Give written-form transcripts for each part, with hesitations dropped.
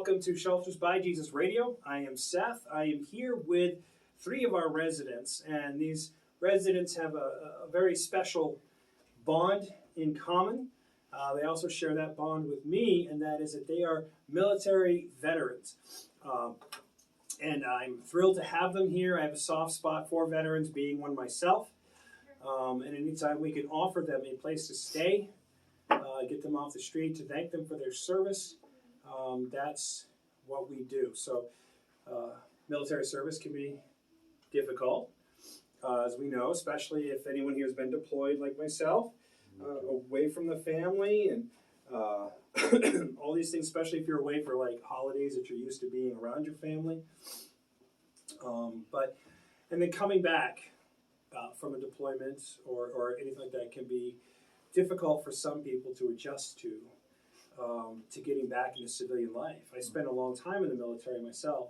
welcome to Shelters by Jesus Radio. I am Seth. I am here with three of our residents, and these residents have a very special bond in common. They also share that bond with me, and that is that they are military veterans. And I'm thrilled to have them here. I have a soft spot for veterans, being one myself. And anytime we can offer them a place to stay, get them off the street, to thank them for their service, that's what we do. So military service can be difficult, as we know, especially if anyone here has been deployed like myself, away from the family and all these things, especially if you're away for like holidays that you're used to being around your family. And then coming back from a deployment or anything like that can be difficult for some people to adjust to getting back into civilian life. I spent a long time in the military myself,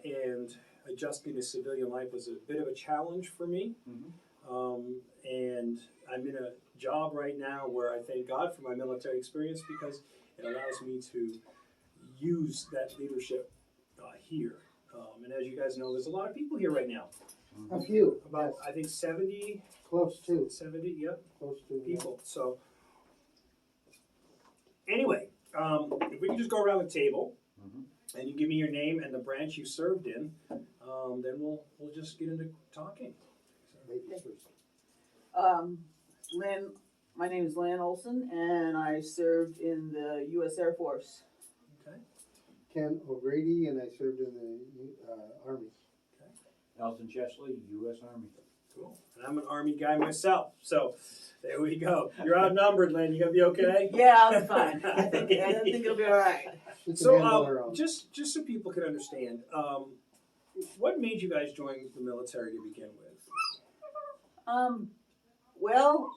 and adjusting to civilian life was a bit of a challenge for me. And I'm in a job right now where I thank God for my military experience because it allows me to use that leadership here. And as you guys know, there's a lot of people here right now. A few. About, Yes. I think 70. Close to. 70, yep. Close to. People. So anyway, if we can just go around the table and you give me your name and the branch you served in, then we'll just get into talking. Ladies first. Lynn, my name is Lynn Olson, and I served in the U.S. Air Force. Okay. Ken O'Grady, and I served in the Army. Nelson Chesley, U.S. Army. Cool. And I'm an Army guy myself, so there we go. You're outnumbered, Lynn. You gonna be okay? Yeah, I'll be fine. I think it'll be all right. She can So handle her own. just so people can understand, what made you guys join the military to begin with? Well,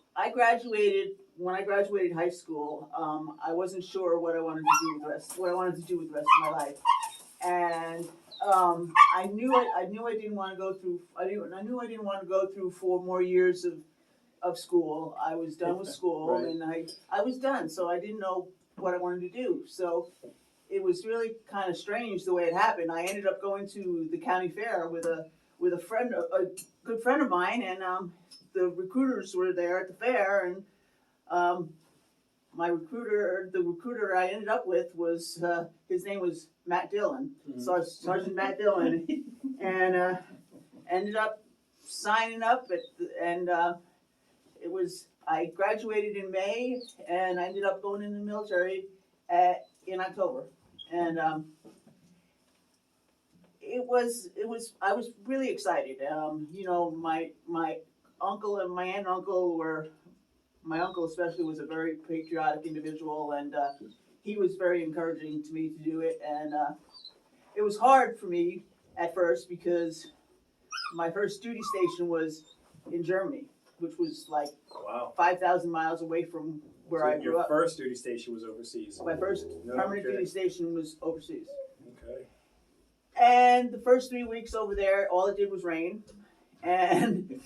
when I graduated high school, I wasn't sure what I wanted to do with the rest of my life, and I knew I didn't want to go through. I knew I didn't want to go through 4 more years of school. I was done with school, Right. and I was done. So I didn't know what I wanted to do. So it was really kind of strange the way it happened. I ended up going to the county fair with a friend, a good friend of mine, and the recruiters were there at the fair, and the recruiter I ended up with was his name was Matt Dillon, Sergeant Matt Dillon, and ended up signing up I graduated in May, and I ended up going in the military in October, and I was really excited. My uncle and my aunt and uncle my uncle especially was a very patriotic individual, and he was very encouraging to me to do it. And it was hard for me at first because my first duty station was in Germany, which was like Wow. 5,000 miles away from where I grew Your up. first duty station was overseas. My first No permanent kidding. duty station was overseas. Okay. And the first 3 weeks over there, all it did was rain. And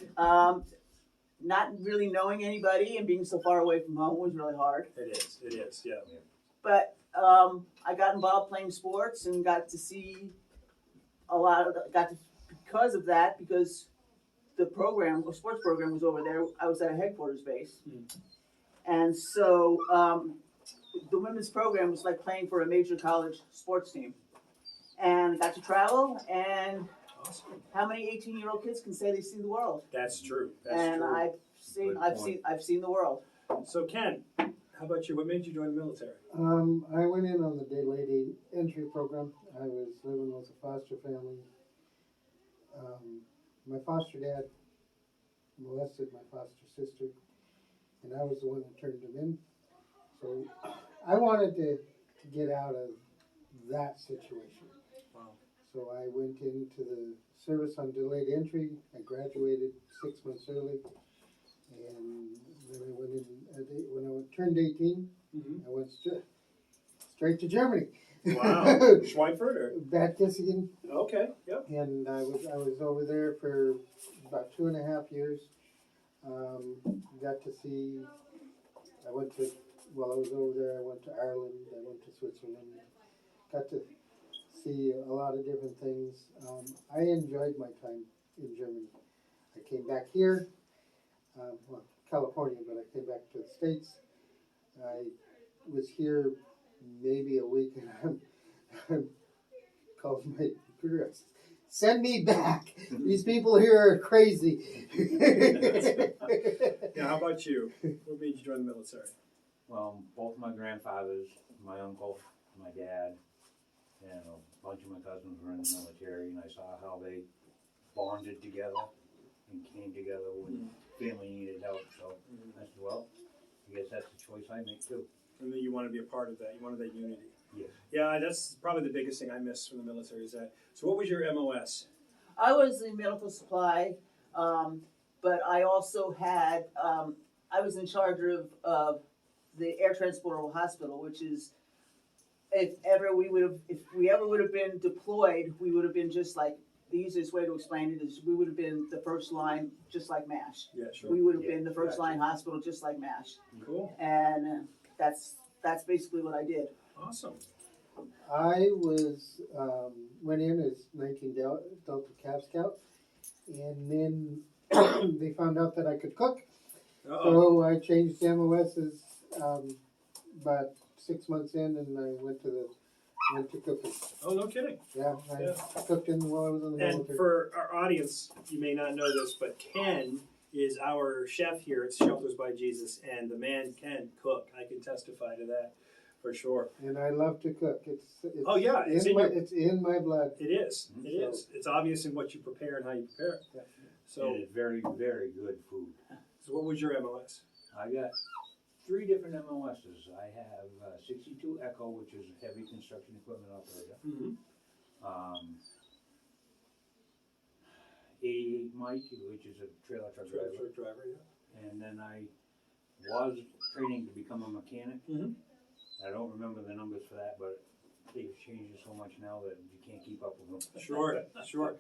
not really knowing anybody and being so far away from home was really hard. It is, yeah. But I got involved playing sports and got to see because the sports program was over there, I was at a headquarters base. And so the women's program was like playing for a major college sports team. And I got to travel, and Awesome. how many 18-year-old kids can say they've seen the world? That's true. And true. I've seen the world. So Ken, how about you? What made you join the military? I went in on the delayed entry program. I was living with a foster family. My foster dad molested my foster sister, and I was the one that turned him in. So I wanted to get out of that situation. Wow. So I went into the service on delayed entry. I graduated 6 months early, and then I went in when I turned 18. I went straight to Germany. Wow. Schweinfurt or? Bad Kissingen, Okay, yep. and I was over there for about 2.5 years. Got to see. While I was over there, I went to Ireland. I went to Switzerland. got to see a lot of different things. I enjoyed my time in Germany. I came back here, well, California, but I came back to the States. I was here maybe a week, and I'm called my recruiter. I said, send me back. These people here are crazy. Yeah, how about you? What made you join the military? Well, both my grandfathers, my uncle, my dad, and a bunch of my cousins were in the military, and I saw how they bonded together and came together when family needed help. So I said, well, I guess that's the choice I make too. And then you want to be a part of that. You wanted that unity. Yes. Yeah, that's probably the biggest thing I miss from the military is that. So what was your MOS? I was in medical supply, but I also had, I was in charge of the Air Transportable Hospital, which is, if we ever would have been deployed, we would have been just like, the easiest way to explain it is we would have been the first line, just like MASH. Yeah, sure. We would have Yeah, been the first gotcha. line hospital, just like MASH. Cool. And that's basically what I did. Awesome. I was went in as 19 Delta Cav Scout, and then they found out that I could cook, Uh-oh. so I changed MOSs about 6 months in, and I went to cooking. Oh, no kidding. Yeah, Yeah. I cooked in while I was in the And military. for our audience, you may not know this, but Ken is our chef here at Shelters by Jesus, and the man can cook. I can testify to that for sure. And I love to cook. It's Oh, yeah, it's in my your- it's in my blood. It is. Mhm. It is. It's obvious in what you prepare and how you prepare it. Yeah. So, It is very, very good food. so what was your MOS? I got 3 different MOSs. I have 62 Echo, which is a heavy construction equipment operator. Mm-hmm. 88 Mike, which is a trailer truck driver. Truck driver, yeah. And then I was training to become a mechanic. Mhm. I don't remember the numbers for that, but they've changed so much now that you can't keep up with them. Sure, sure.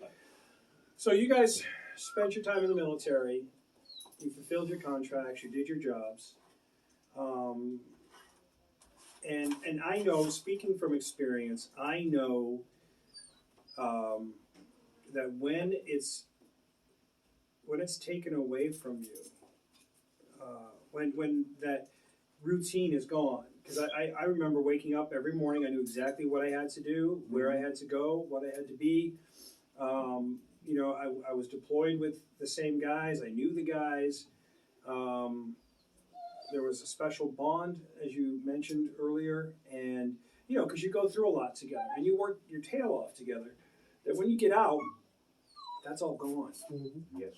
So you guys spent your time in the military, you fulfilled your contracts, you did your jobs. And I know, speaking from experience, I know that when it's taken away from you, when that routine is gone, because I remember waking up every morning, I knew exactly what I had to do, where I had to go, what I had to be. You know, I was deployed with the same guys, I knew the guys. There was a special bond, as you mentioned earlier, and, you know, because you go through a lot together, and you work your tail off together, that when you get out, that's all gone. Mhm. Yes.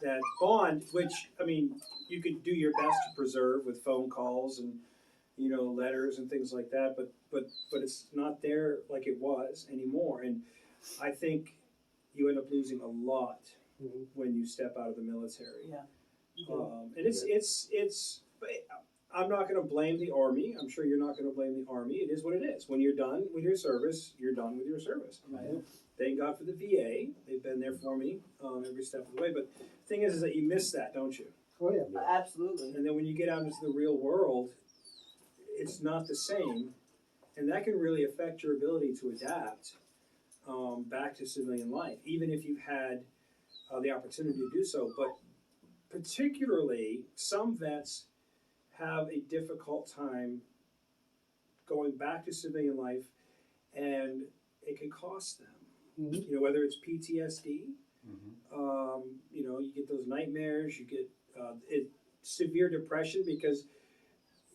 That bond, which, I mean, you could do your best to preserve with phone calls and, you know, letters and things like that, but it's not there like it was anymore. And I think you end up losing a lot Mhm. when you step out of the military. Yeah. And it's. I'm not going to blame the Army. I'm sure you're not going to blame the Army. It is what it is. When you're done with your service, you're done with your service. Right? Thank God for the VA. They've been there for me every step of the way. But the thing is that you miss that, don't you? Oh yeah. Absolutely. And then when you get out into the real world, it's not the same, and that can really affect your ability to adapt back to civilian life, even if you've had the opportunity to do so. But particularly, some vets have a difficult time going back to civilian life, and it can cost them. Mhm. You know, whether it's PTSD, Mm-hmm. you know, you get those nightmares, you get severe depression because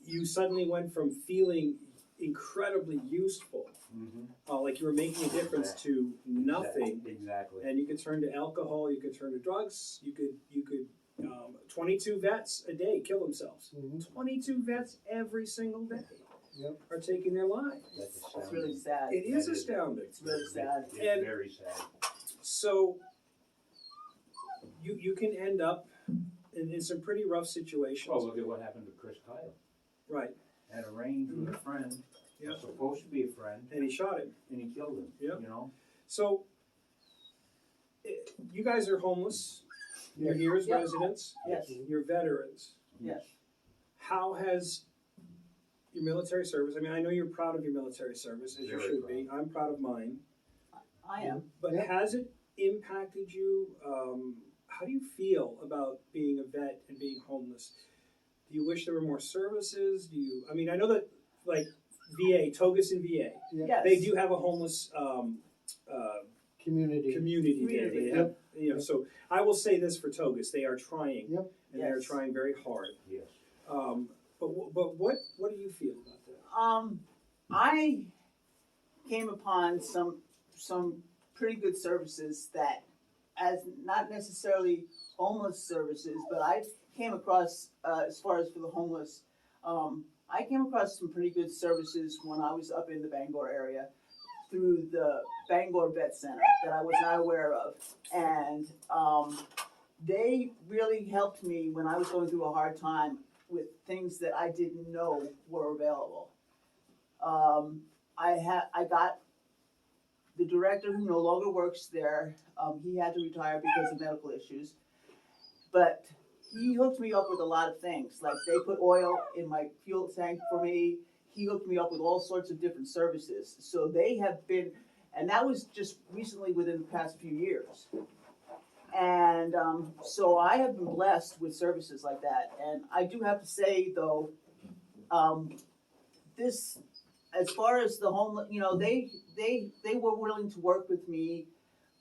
you suddenly went from feeling incredibly useful, Mm-hmm. like you were making a difference, to nothing, Exactly. and you could turn to alcohol, you could turn to drugs, you could 22 vets a day kill themselves. Mhm. 22 vets every single day Yep. are taking their lives. That's It's astounding. really sad. It is That is- astounding. It's really sad. It's And- very sad. So you can end up in some pretty rough situations. Well, look at what happened to Chris Kyle. Right, Had a range with a friend, Yeah. was supposed to be a friend, and he shot him. and he killed him. Yeah. You know. So you guys are homeless. You're here as Yeah. residents. Yes. You're veterans. Yes. How has your military service. I mean, I know you're proud of your military service, as you Very should be. I'm proud of mine. I am. But Yeah. has it impacted you? How do you feel about being a vet and being homeless? Do you wish there were more services? Do you? I mean, I know that like VA, Togus and VA, Yes. they do have a homeless Community. community there. They have, you know, so I will say this for Togus, they are trying, Yep. and they are Yes. trying very hard. Yes. But what do you feel about that? I came upon some pretty good services that, as not necessarily homeless services, but I came across, as far as for the homeless, I came across some pretty good services when I was up in the Bangor area through the Bangor Vet Center that I was not aware of. And they really helped me when I was going through a hard time with things that I didn't know were available. I got the director who no longer works there. He had to retire because of medical issues, but he hooked me up with a lot of things. Like they put oil in my fuel tank for me. He hooked me up with all sorts of different services. So they have been, and that was just recently within the past few years. And so I have been blessed with services like that. And I do have to say though, this, as far as the homeless, you know, they were willing to work with me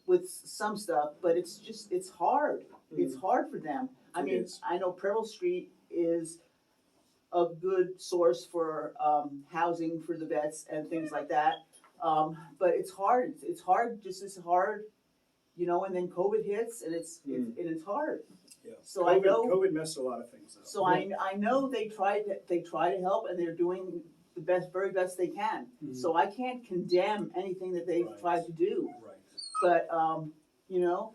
with some stuff, but it's hard. It's hard for them. I It mean, is. I know Preble Street is a good source for housing for the vets and things like that. But it's hard. It's hard, just as hard, you know. And then COVID hits, and it's hard. Yeah. So I know. COVID messed a lot of things up. So I know they try to help, and they're doing the very best they can. So I can't condemn anything that they've Right. tried to do. Right. But you know,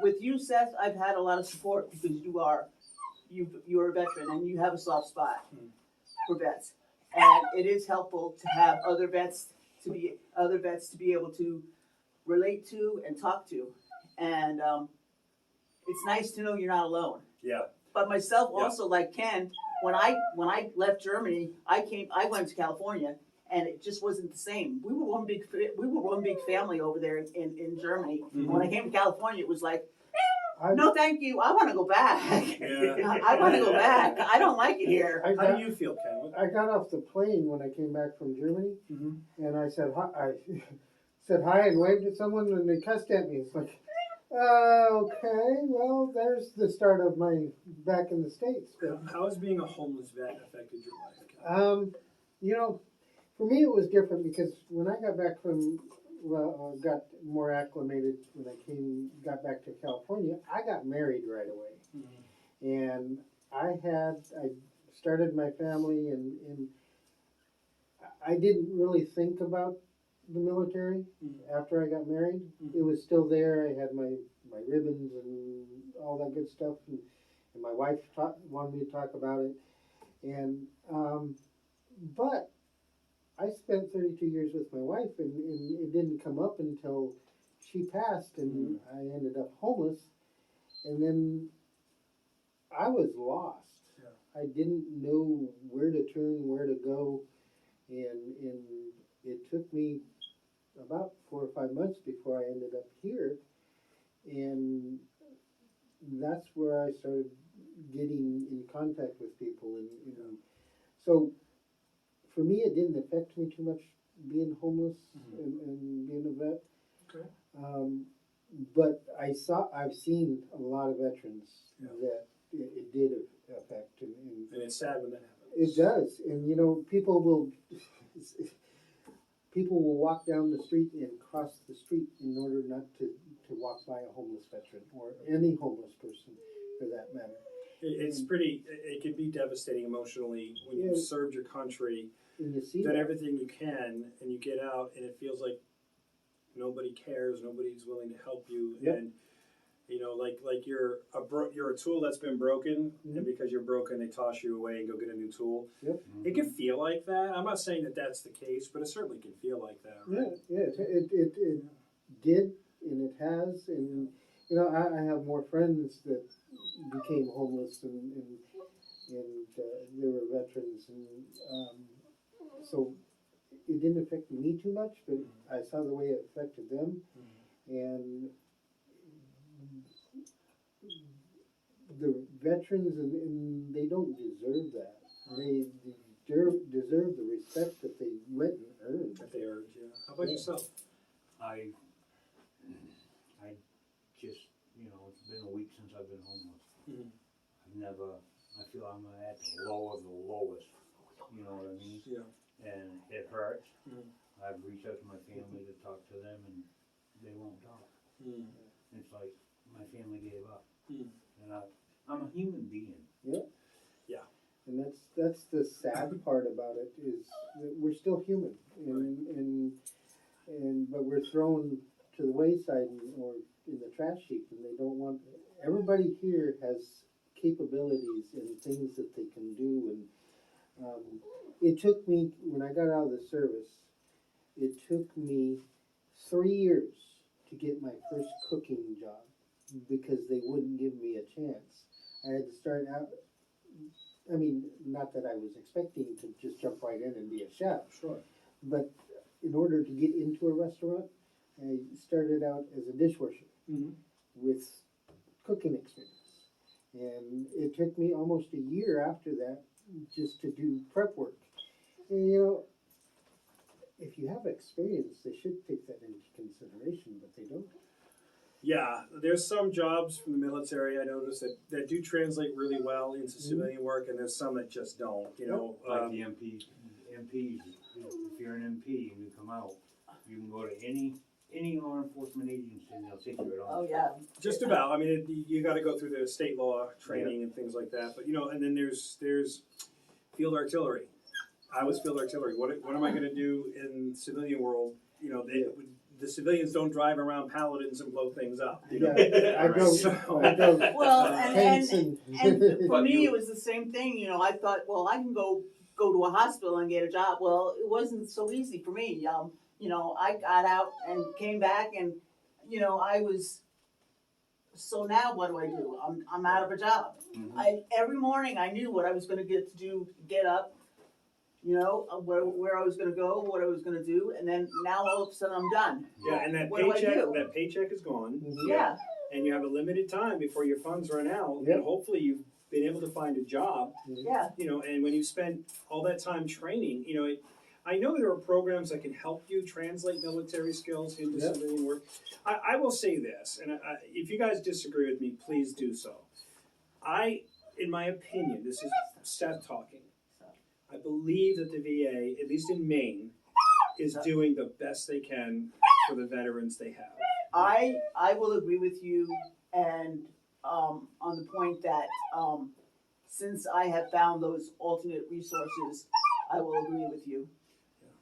with you, Seth, I've had a lot of support because you're a veteran and you have a soft spot for vets, and it is helpful to have other vets to be able to relate to and talk to, and it's nice to know you're not alone. Yeah. But myself Yeah. also, like Ken, when I left Germany, I went to California, and it just wasn't the same. We were one big family over there in Germany. Mhm. When I came to California, it was like, I- no, thank you. I want to go back. Yeah. I want to go back. I don't like it here. I How got, do you feel, Ken? I got off the plane when I came back from Germany, Mhm. and I said hi. I said hi and waved at someone, and they cussed at me. It's like, okay, well, there's the start of my back in the States. But, How has being a homeless vet affected your life, Ken? you know, for me it was different because when I got back from, got more acclimated when I got back to California, I got married right away. And I started my family, and I didn't really think about the military after I got married. It was still there. I had my ribbons and all that good stuff, and my wife wanted me to talk about it. And but I spent 32 years with my wife, and it didn't come up until she passed, and I ended up homeless. And then I was lost. Yeah. I didn't know where to turn, where to go, and it took me about 4 or 5 months before I ended up here, and that's where I started getting in contact with people, and so for me it didn't affect me too much being homeless and being a vet. Okay. But I've seen a lot of veterans Yeah. that it did affect, and And it's sad when that happens. it does. And you know, people will walk down the street and cross the street in order not to walk by a homeless veteran or any homeless person for that matter. It's pretty. It can be devastating emotionally when Yeah. you've served your country, And you see done that. everything you can, and you get out, and it feels like nobody cares, nobody's willing to help you, Yep. and you know, like you're a tool that's been broken, Mhm. and because you're broken, they toss you away and go get a new tool. Yep. It can feel like that. I'm not saying that that's the case, but it certainly can feel like that. Right? Yeah, it did, and it has, and you know, I have more friends that became homeless, and and there were veterans, and so it didn't affect me too much, but I saw the way it affected them, and the veterans, and they don't deserve that. They deserve the respect that they went and earned. That they earned, yeah. How about yourself? I just, it's been a week since I've been homeless. Mhm. I feel I'm at the low of the lowest, you know what I mean? Yeah. And it hurts. Mhm. I've reached out to my family to talk to them and they won't talk. Mm. It's like my family gave up. Mm. And I'm a human being. And that's the sad part about it, is that we're still human, and but we're thrown to the wayside or in the trash heap, and they don't want. Everybody here has capabilities and things that they can do, and it took me, when I got out of the service, it took me 3 years to get my first cooking job because they wouldn't give me a chance. I had to start out. I mean, not that I was expecting to just jump right in and be a chef, Sure. but in order to get into a restaurant, I started out as a dishwasher Mm-hmm. with cooking experience. And it took me almost a year after that just to do prep work. And if you have experience, they should take that into consideration, but they don't. Yeah, there's some jobs from the military I noticed that do translate really well into civilian work, and there's some that just don't. Like the MPs, if you're an MP and you come out, you can go to any law enforcement agency and they'll take you at all. Oh, yeah. just about. I mean, you got to go through the state law training and things like that. But and then there's field artillery. I was field artillery. What am I going to do in civilian world? The civilians don't drive around paladins and blow things up. Yeah, I drove Well, tanks and for But me, you- it was the same thing, I thought, well, I can go to a hospital and get a job. Well, it wasn't so easy for me. I got out and came back and, I was, so now what do? I'm out of a job. Mhm. Every morning I knew what I was gonna get up, where I was gonna go, what I was gonna do, and then now all of a sudden I'm done. Yeah, and that What do I do? paycheck is gone, Yeah, and you have a limited time before your funds run out. Yep. And hopefully you've been able to find a job. yeah. And when you spend all that time training, I know there are programs that can help you translate military skills into Yep. civilian work. I will say this, and if you guys disagree with me, please do so. In my opinion, this is Seth talking, I believe that the VA, at least in Maine, is doing the best they can for the veterans they have. I will agree with you, and on the point that since I have found those alternate resources, I will agree with you.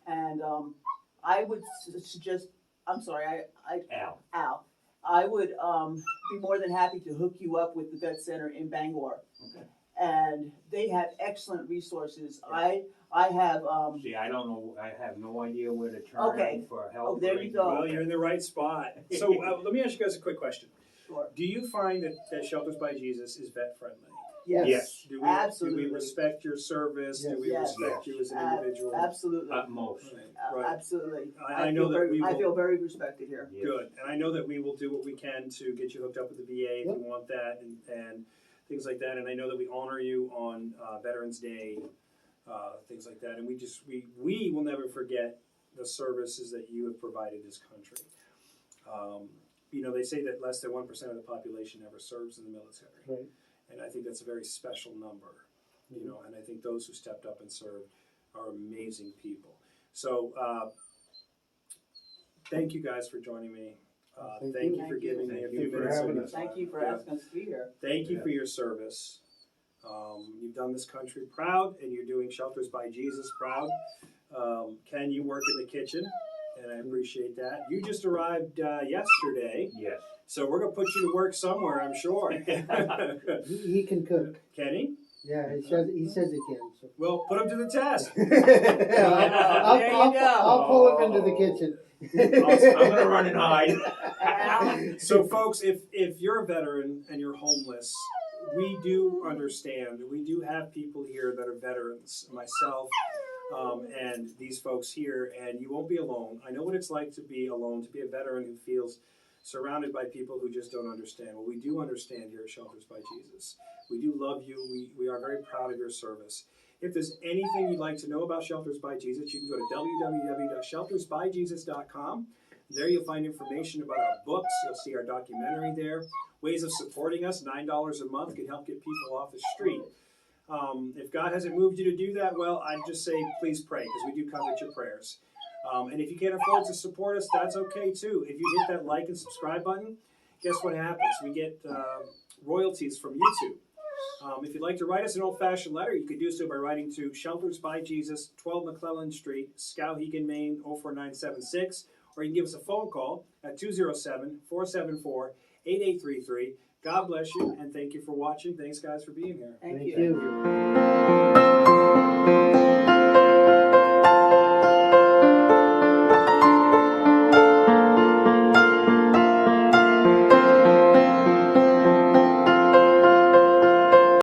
And I would suggest, I'm sorry, Al, I would be more than happy to hook you up with the Vet Center in Bangor. Okay. And they have excellent resources. I have See, I don't know, I have no idea where to turn Okay. for help. Oh, there or you go. Well, you're in the right spot. So let me ask you guys a quick question. sure. Do you find that Shelters by Jesus is vet friendly? Yes. Do Absolutely. we respect your service? Do we Yes. respect you as an individual? Absolutely. Utmost. Right. Absolutely. I know that we I will- feel very respected here. Yes. Good, and I know that we will do what we can to get you hooked up with the VA if you want that, and things like that. And I know that we honor you on Veterans Day, things like that. And we will never forget the services that you have provided this country. They say that less than 1% of the population ever serves in the military, Right. and I think that's a very special number. And I think those who stepped up and served are amazing people. So, thank you guys for joining me. Thank Thank you. you for Thank you. giving me a Thank few you for minutes. having of us. your Thank you for time. asking us to be here. Thank you for your service. You've done this country proud, and you're doing Shelters by Jesus proud. Ken, you work in the kitchen, and I appreciate that. You just arrived yesterday, Yes. so we're gonna put you to work somewhere, I'm sure. He can cook. Kenny, Yeah, he says he can. So. well, put him to the test. I'll pull him into the kitchen. I'm gonna run and hide. So, folks, if you're a veteran and you're homeless, we do understand. We do have people here that are veterans, myself, and these folks here, and you won't be alone. I know what it's like to be alone, to be a veteran who feels surrounded by people who just don't understand. Well, we do understand here at Shelters by Jesus. We do love you. We are very proud of your service. If there's anything you'd like to know about Shelters by Jesus, you can go to www.sheltersbyjesus.com. There you'll find information about our books. You'll see our documentary there. Ways of supporting us, $9 a month can help get people off the street. If God hasn't moved you to do that, well, I'd just say please pray, because we do covet your prayers. And if you can't afford to support us, that's okay too. If you hit that like and subscribe button, guess what happens? We get royalties from YouTube. If you'd like to write us an old-fashioned letter, you could do so by writing to Shelters by Jesus, 12 McClellan Street, Skowhegan, Maine, 04976, or you can give us a phone call at 207-474-8833. God bless you, and thank you for watching. Thanks, guys, for being here. Thank Thank you. you.